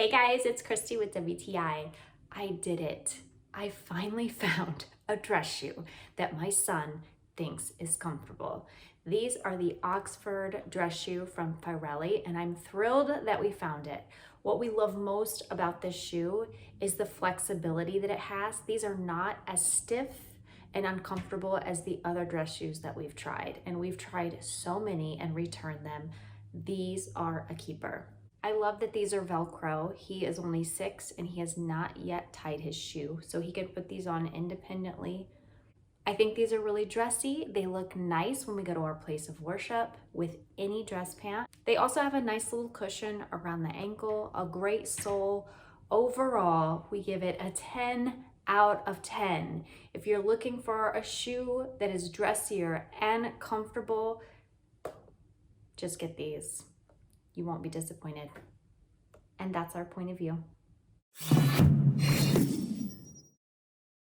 Hey guys, it's Christy with WTI. I did it. I finally found a dress shoe that my son thinks is comfortable. These are the Oxford dress shoe from Firelli, and I'm thrilled that we found it. What we love most about this shoe is the flexibility that it has. These are not as stiff and uncomfortable as the other dress shoes that we've tried, and we've tried so many and returned them. These are a keeper. I love that these are Velcro. He is only 6 and he has not yet tied his shoe, so he can put these on independently. I think these are really dressy. They look nice when we go to our place of worship with any dress pant. They also have a nice little cushion around the ankle, a great sole. Overall, we give it a 10 out of 10. If you're looking for a shoe that is dressier and comfortable, just get these. You won't be disappointed. And that's our point of view.